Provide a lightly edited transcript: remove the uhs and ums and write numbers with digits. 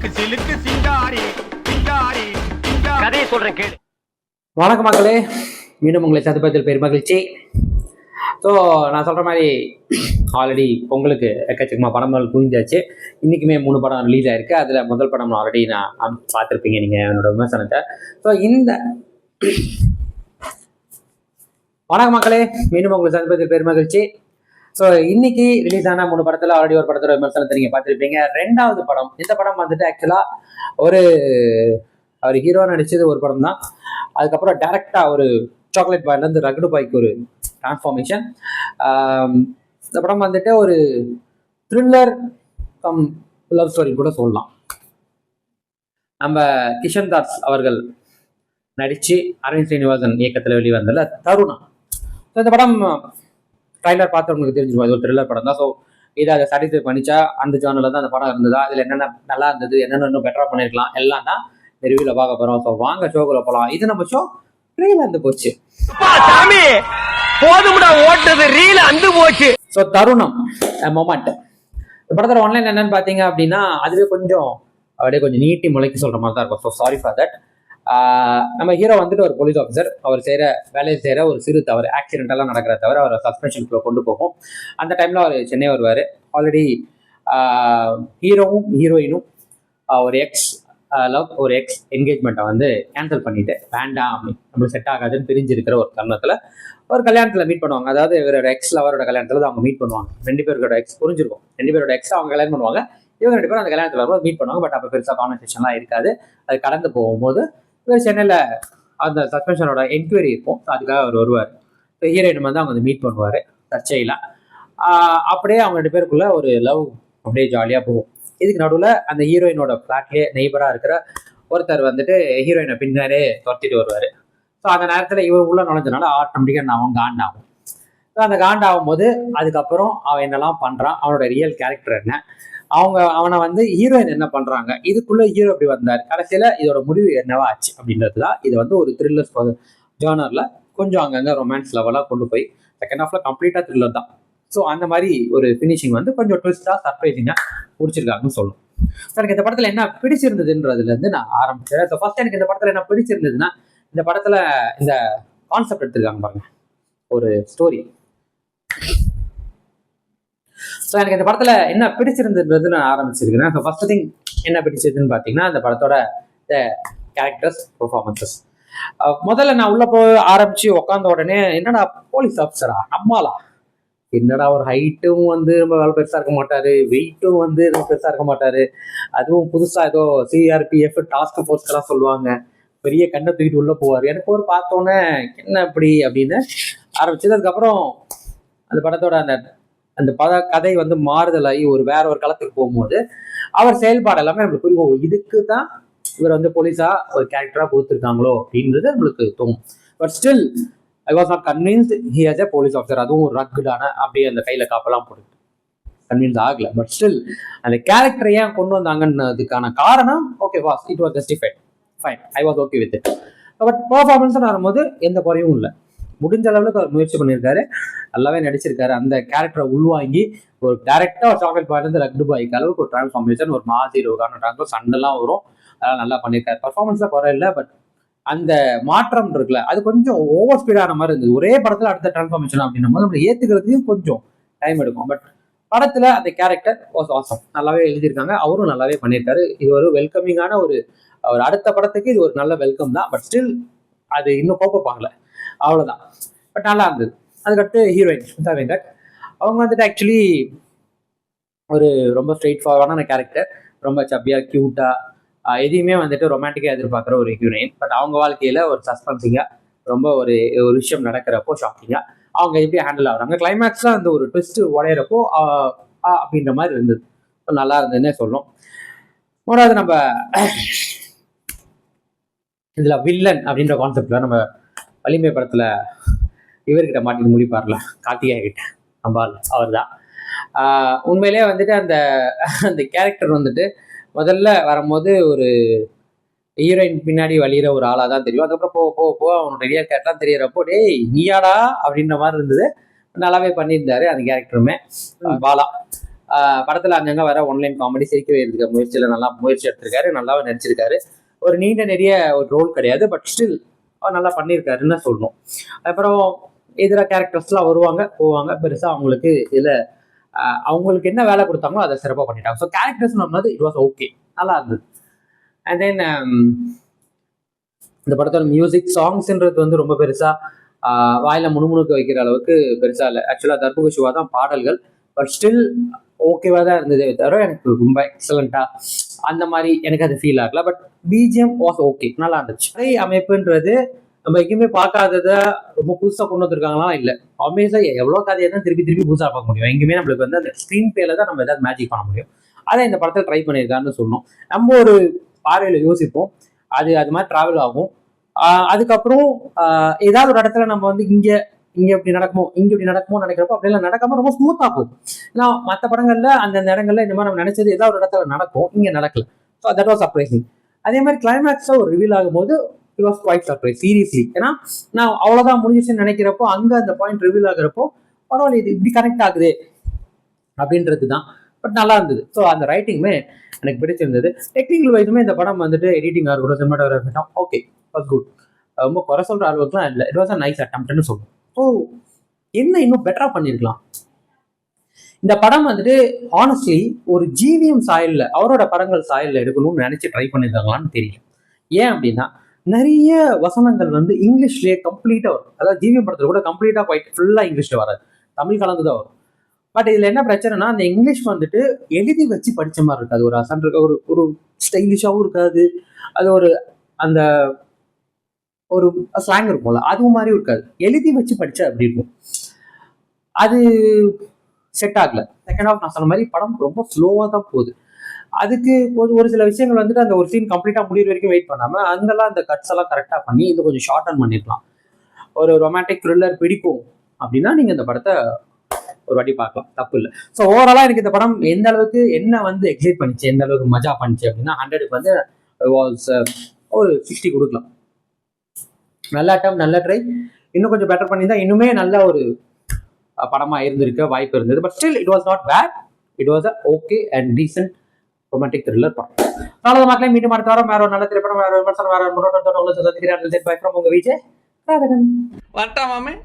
சிலுக்கு சிலுக்கு சிங்காரி சிங்காரி கதையை சொல்றேன் கேளு. வணக்கம் மக்களே, மீண்டும் உங்களை சந்திப்பதில் பெரும் மகிழ்ச்சி. ஸோ நான் சொல்கிற மாதிரி ஆல்ரெடி பொங்கலுக்கு எக்கச்சக்கமாக படங்கள் குவிஞ்சாச்சு. இன்றைக்குமே 3 படம் ரிலீஸ் ஆகிருக்கு. அதில் முதல் படம் ஆல்ரெடி நான் பார்த்துருப்பீங்க நீங்கள் என்னோட விமர்சனத்தை. ஸோ வணக்கம் மக்களே, மீண்டும் உங்களை சந்திப்பதில் பெரும் மகிழ்ச்சி. ஸோ இன்னைக்கு ரிலீஸ் ஆன 3 படத்தில் ஆல்ரெடி ஒரு படத்தோட விமர்சனத்தை நீங்கள் பார்த்துருப்பீங்க. 2வது படம், இந்த படம் வந்துட்டு ஆக்சுவலாக அவர் ஹீரோ நடிச்சது ஒரு படம் தான். அதுக்கப்புறம் டைரக்டாக ஒரு சாக்லேட் பாய்லேருந்து ரகுடு பாய்க்கு ஒரு டிரான்ஸ்ஃபார்மேஷன். இந்த படம் வந்துட்டு ஒரு த்ரில்லர் கம் லவ் ஸ்டோரி கூட சொல்லலாம். நம்ம கிஷன் தாஸ் அவர்கள் நடித்து அரவிந்த் ஸ்ரீனிவாசன் இயக்கத்தில் வெளிவந்ததில் தருணம். ஸோ இந்த படம் ட்ரைலர் பார்த்தவங்களுக்கு தெரிஞ்சிருக்கும், அது ஒரு த்ரில்லர் படம் தான். ஸோ இதை அதை சாட்டிஸ்ஃபை பண்ணிச்சா அந்த ஜானரில் தான் அந்த படம் இருந்ததா, அதில் என்னென்ன நல்லா இருந்தது, என்னென்ன இன்னும் பெட்டராக பண்ணியிருக்கலாம், எல்லாம் தான் ரிவ்யூவில் பார்க்க போகிறோம். ஸோ வாங்க ஷோக்குள்ள போகலாம். இது நம்ம ஷோ ரீல் வந்து போச்சு. ஸோ தருணம் மொமெண்ட். இந்த படத்தோட ஆன்லைன் என்னன்னு பார்த்தீங்க அப்படின்னா அதுவே அப்படியே கொஞ்சம் நீட்டி முளைக்கு சொல்கிற மாதிரி தான் இருக்கும். So sorry for that. நம்ம ஹீரோ வந்துட்டு ஒரு போலீஸ் ஆஃபீஸர். அவர் வேலையை செய்கிற ஒரு சிறு தவறு, ஆக்சிடென்டெல்லாம் நடக்கிற தவிர அவர் சஸ்பென்ஷனுக்குள்ள கொண்டு போகும். அந்த டைமில் அவர் சென்னை வருவார். ஆல்ரெடி ஹீரோவும் ஹீரோயினும் ஒரு எக்ஸ் என்கேஜ்மெண்ட்டை வந்து கேன்சல் பண்ணிட்டு வேண்டாம் நம்மளுக்கு செட் ஆகாதுன்னு பிரிஞ்சிருக்கிற ஒரு தருணத்தில் ஒரு கல்யாணத்தில் மீட் பண்ணுவாங்க. அதாவது இவரோட எக்ஸ் லவரோட கல்யாணத்தில் அவங்க மீட் பண்ணுவாங்க. 2 பேரோட எக்ஸ் புரிஞ்சிருக்கும். 2 பேரோட எக்ஸ் அவங்க கல்யாணம் பண்ணுவாங்க. இவங்க 2 பேரும் அந்த கல்யாணத்தில் வரும்போது மீட் பண்ணுவாங்க. பட் அப்போ பெருசாக கான்வர்சேஷன்லாம் இருக்காது. அது கடந்து போகும்போது இவர் சென்னையில் அந்த சஸ்பென்ஷனோட என்கொயரி இருக்கும். அதுக்காக அவர் வருவார். ஸோ ஹீரோயின் வந்து அவங்க வந்து மீட் பண்ணுவார் தற்செயலா. அப்படியே அவங்க 2 பேருக்குள்ள ஒரு லவ் அப்படியே ஜாலியாக போகும். இதுக்கு நடுவில் அந்த ஹீரோயினோட ஃப்ளாட்லேயே நெய்பராக இருக்கிற ஒருத்தர் வந்துட்டு ஹீரோயினை பின்னாலே துரத்திட்டு வருவார். ஸோ அந்த நேரத்தில் இவர் உள்ள நுழைஞ்சனால ஆட்டோமேட்டிக்காக அவன் காண்டாகும். ஸோ அந்த காண்டாகும் போது அதுக்கப்புறம் அவன் என்னெல்லாம் பண்ணுறான், அவனோட ரியல் கேரக்டர் என்ன, அவனை வந்து ஹீரோயின் என்ன பண்ணுறாங்க, இதுக்குள்ளே ஹீரோ எப்படி வந்தார், கடைசியில் இதோட முடிவு என்னவா ஆச்சு அப்படின்றது தான். இது வந்து ஒரு த்ரில்லர் ஜானரில் கொஞ்சம் அங்கங்கே ரொமான்ஸ் லெவலாக கொண்டு போய் செகண்ட் ஹாஃபில் கம்ப்ளீட்டாக த்ரில்லர் தான். ஸோ அந்த மாதிரி ஒரு ஃபினிஷிங் வந்து கொஞ்சம் ட்விஸ்டாக சர்ப்ரைசிங்காக முடிச்சிருக்காங்கன்னு சொல்லணும். ஸோ எனக்கு இந்த படத்தில் என்ன பிடிச்சிருந்ததுன்றதுலேருந்து நான் ஆரம்பிச்சேன். ஸோ ஃபர்ஸ்ட் எனக்கு இந்த படத்தில் என்ன பிடிச்சிருந்ததுன்னா, இந்த படத்தில் இந்த கான்செப்ட் எடுத்திருக்காங்க பாருங்க, ஒரு ஸ்டோரி. ஸோ எனக்கு இந்த படத்தில் என்ன பிடிச்சிருந்தது நான் ஆரம்பிச்சிருக்கிறேன். ஸோ ஃபர்ஸ்ட் திங் என்ன பிடிச்சதுன்னு பார்த்தீங்கன்னா இந்த படத்தோட கேரக்டர்ஸ், பெர்ஃபார்மன்சஸ். முதல்ல நான் உள்ள போய் ஆரம்பிச்சு உட்காந்த உடனே என்னடா போலீஸ் ஆஃபீஸரா, நம்மளா, என்னடா ஒரு ஹைட்டும் வந்து ரொம்ப வேலை பெருசாக இருக்க மாட்டாரு, வெயிட்டும் வந்து ரொம்ப பெருசாக இருக்க மாட்டாரு, அதுவும் புதுசாக ஏதோ சிஆர்பிஎஃப் டாஸ்க் ஃபோர்ஸ்க்கெல்லாம் சொல்லுவாங்க, பெரிய கண்ணை தூக்கிட்டு உள்ள போவார். எனக்கு ஒரு பார்த்தோன்னே என்ன இப்படி அப்படின்னு ஆரம்பிச்சது. அதுக்கப்புறம் அந்த படத்தோட அந்த கதை வந்து மாறுதலாகி வேற ஒரு களத்துக்கு போகும்போது அவர் செயல்பாடு எல்லாமே நம்மளுக்கு புரியும். இதுக்கு தான் இவர் வந்து போலீஸா ஒரு கேரக்டரா கொடுத்துருக்காங்களோ அப்படின்றது நம்மளுக்கு தோணும். But still I was not convinced he has a police officer. அதுவும் ஒரு ரக்குடான அப்படியே அந்த கையில காப்பெல்லாம் போட்டு கன்வின்ஸ் ஆகல. பட் ஸ்டில் அந்த கேரக்டரை ஏன் கொண்டு வந்தாங்கன்னதுக்கான காரணம் okay was it was justified, fine, I was okay with it. But performance வரும்போது எந்த குறையும் இல்லை. முடிஞ்ச அளவுக்கு அவர் முயற்சி பண்ணியிருக்காரு, நல்லாவே நடிச்சிருக்காரு. அந்த கேரக்டரை உள்வாங்கி ஒரு டேரக்டா ஒரு சாக்லேட் பாய்லேருந்து ரக்டு பாய்க்கு அளவுக்கு ஒரு டிரான்ஸ்ஃபார்மேஷன், ஒரு மாதிரி ஒரு சண்டெல்லாம் வரும், அதெல்லாம் நல்லா பண்ணியிருக்காரு. பர்ஃபார்மன்ஸ்ல குறை இல்லை. பட் அந்த மாற்றம் இருக்குல்ல, அது கொஞ்சம் ஓவர் ஸ்பீடான மாதிரி இருந்தது. ஒரே படத்துல அடுத்த டிரான்ஸ்ஃபார்மேஷன் அப்படின்னும் போது நம்ம ஏத்துக்கிறதுக்கு கொஞ்சம் டைம் எடுக்கும். பட் படத்துல அந்த கேரக்டர் வாஸ் ஆசம், நல்லாவே எழுதியிருக்காங்க, அவரும் நல்லாவே பண்ணியிருக்காரு. இது ஒரு வெல்கமிங்கான ஒரு அடுத்த படத்துக்கு இது ஒரு நல்ல வெல்கம் தான். பட் ஸ்டில் அது இன்னும் கோப்பப்பாங்கல, அவ்வளவுதான். பட் நல்லா இருந்தது. அதுக்கடுத்து ஹீரோயின் ஸ்மிதா வெங்கட், அவங்க வந்துட்டு ஆக்சுவலி ஒரு ரொம்ப ஸ்ட்ரெயிட் ஃபார்வர்டான கேரக்டர், ரொம்ப சப்பியா கியூட்டா, எதையுமே வந்துட்டு ரொமான்டிக்காக எதிர்பார்க்குற ஒரு ஹீரோயின். பட் அவங்க வாழ்க்கையில் ஒரு சஸ்பென்சிங்காக ரொம்ப ஒரு விஷயம் நடக்கிறப்போ ஷாக்கிங்காக அவங்க எப்படி ஹேண்டில் ஆகுறாங்க, கிளைமேக்ஸில் அந்த ஒரு ட்விஸ்ட்டு உடையிறப்போ அப்படின்ற மாதிரி இருந்தது. நல்லா இருந்ததுன்னே சொல்லணும். மூணாவது நம்ம இதில் வில்லன் அப்படின்ற கான்செப்டில் நம்ம வலிமை படத்தில் இவர்கிட்ட மாட்டிட்டு முடிப்பார்ல, கார்த்திகேயன் கிட்ட, நம்பால் அவர் தான். உண்மையிலே வந்துட்டு அந்த கேரக்டர் வந்துட்டு முதல்ல வரும்போது ஒரு ஹீரோயின் பின்னாடி வழியிற ஒரு ஆளாக தான் தெரியும். அதுக்கப்புறம் போக அவனோட ரியல் கேரக்டர்லாம் தெரியறப்போ டேய் நீயாடா அப்படின்ற மாதிரி இருந்தது. நல்லாவே பண்ணியிருந்தாரு அந்த கேரக்டருமே. பாலா படத்துல அங்கங்க வர ஒன்லைன் காமெடி சிரிக்க வைக்கிறதுக்கு முயற்சியில நல்லா முயற்சி எடுத்திருக்காரு, நல்லாவே நடிச்சிருக்காரு. ஒரு நீண்ட நெறிய ஒரு ரோல் கிடையாது, பட் ஸ்டில் அவர் நல்லா பண்ணியிருக்காருன்னு சொல்லணும். அப்புறம் இதர கேரக்டர்ஸ்லாம் வருவாங்க போவாங்க, பெருசா அவங்களுக்கு இதுல அவங்களுக்கு என்ன வேலை கொடுத்தாங்களோ அதை சிறப்பாக பண்ணிட்டாங்க. ஸோ கேரக்டர்ஸ் நம்ம இட் வாஸ் ஓகே, நல்லா இருந்தது. அண்ட் தென் இந்த படத்தோட மியூசிக் சாங்ஸ்ன்றது வந்து ரொம்ப பெருசா வாயில முணுமுணுக்க வைக்கிற அளவுக்கு பெருசா இல்லை. ஆக்சுவலா தர்புக சிவா தான் பாடல்கள், பட் ஸ்டில் ஓகேவா தான் இருந்ததே தவிர எனக்கு ரொம்ப எக்ஸலண்டா அந்த மாதிரி எனக்கு அது ஃபீல் ஆகல. பட் பிஜிஎம் வாஸ் ஓகே, நல்லா இருந்துச்சு. கதை அமைப்புன்றது நம்ம எங்கேயுமே பார்க்காதத ரொம்ப புதுசாக கொண்டு வந்திருக்காங்களாம் இல்லை. ஆப்வியஸா எவ்வளோ கதையை தான் திருப்பி திருப்பி புதுசாக பார்க்க முடியும். எங்கேயுமே நம்மளுக்கு வந்து அந்த ஸ்க்ரீன் பேல தான் நம்ம ஏதாவது மேஜிக் பண்ண முடியும். அதை இந்த படத்தில் ட்ரை பண்ணியிருக்காருன்னு சொல்லணும். நம்ம ஒரு பார்வையில் யோசிப்போம், அது மாதிரி டிராவல் ஆகும். அதுக்கப்புறம் ஏதாவது ஒரு இடத்துல நம்ம வந்து இங்க இப்படி நடக்குமோ இப்படி நடக்குமோ நினைக்கிறப்போ அப்படிலாம் நடக்காம ரொம்ப ஸ்மூத்தா போகும். ஏன்னா மற்ற படங்கள்ல அந்தந்த இடங்கள்ல இந்த மாதிரி நம்ம நினைச்சது ஏதாவது ஒரு இடத்துல நடக்கும், இங்க நடக்கல. So that was surprising. அதே மாதிரி கிளைமேக்ஸா ஒரு ரிவீல் ஆகும்போது it was quite surprise seriously. ஏன்னா நான் அவ்வளவுதான் முடிஞ்சிச்சுன்னு நினைக்கிறப்போ அங்க அந்த பாயிண்ட் ரிவீல் ஆகுறப்போ பரவாயில்ல, இது இப்படி கனெக்ட் ஆகுது அப்படின்றது தான். பட் நல்லா இருந்தது. ஸோ அந்த ரைட்டிங்குமே எனக்கு பிடிச்சிருந்தது. டெக்னிக்கல் வைஸுமே இந்த படம் வந்துட்டு எடிட்டிங்காக இருக்கட்டும், சினிமாட்டோகிராஃபி ஓகே, வாஸ் குட். ரொம்ப குறை சொல்ற அளவுக்குலாம் இல்லை. இட் வாஸ் அ நைஸ் அட்டெம்ப்ட்னு சொல்லுவோம். ஸோ என்ன இன்னும் பெட்டரா பண்ணியிருக்கலாம் இந்த படம் வந்துட்டு. ஆனஸ்ட்லி ஒரு ஜிவிஎம் சாயல்ல, அவரோட படங்கள் சாயல்ல எடுக்கணும்னு நினைச்சு ட்ரை பண்ணியிருக்காங்களான்னு தெரியல. ஏன் அப்படின்னா நிறைய வசனங்கள் வந்து இங்கிலீஷ்லயே கம்ப்ளீட்டா வரும். அதாவது ஜிவிஎம் படத்துல கூட கம்ப்ளீட்டா ஃபுல்லா இங்கிலீஷ்ல வராது, தமிழ் கலந்து தான் வரும். பட் இதுல என்ன பிரச்சனைனா அந்த இங்கிலீஷ் வந்துட்டு எழுதி வச்சு படிச்ச மாதிரி இருக்காது. ஒரு அசன் இருக்க ஒரு ஸ்டைலிஷாவும் இருக்காது. அது ஒரு அந்த ஒரு ஸ்லாங் இருக்கும்ல, அதுவும் மாதிரி இருக்காது. எழுதி வச்சு படிச்சா அப்படி இருக்கும். அது செட் ஆகல. செகண்ட் ஹாஃப் நான் சொன்ன மாதிரி படம் ரொம்ப ஸ்லோவா தான் போகுது. அதுக்கு ஒரு சில விஷயங்கள் வந்துட்டு அந்த ஒரு சீன் கம்ப்ளீட்டா முடிகிற வரைக்கும் வெயிட் பண்ணாம அங்கெல்லாம் அந்த கட்ஸ் எல்லாம் கரெக்டா பண்ணி இது கொஞ்சம் ஷார்ட் அண்ட் பண்ணிருக்கலாம். ஒரு ரொமான்டிக் த்ரில்லர் பிடிக்கும் அப்படின்னா நீங்க இந்த படத்தை ஒரு வாட்டி பார்க்கலாம், தப்பு இல்லை. ஸோ ஓவராலா எனக்கு இந்த படம் எந்த அளவுக்கு என்ன வந்து எக்ஸைட் பண்ணிச்சு, எந்த அளவுக்கு மஜா பண்ணிச்சு அப்படின்னா 100க்கு வந்து வாஸ் ஒரு 60 கொடுக்கலாம். நல்ல அட்டம், நல்ல ட்ரை. இன்னும் கொஞ்சம் பெட்டர் பண்ணியிருந்தா இன்னுமே நல்ல ஒரு படமா இருந்திருக்க வாய்ப்பு இருந்தது. But still it was not bad. It was a okay and decent romantic thriller படம். நல்லது மக்களே, மீண்டும் அடுத்த வாரம் வேற ஒரு நல்ல திரைப்படம், வேற ஒரு விமர்சனம், வேற ஒரு முன்னோட்டத்தோட உங்களை சந்திக்கிறேன். உங்க விஜய் ராதகன். வரட்டா மாமே.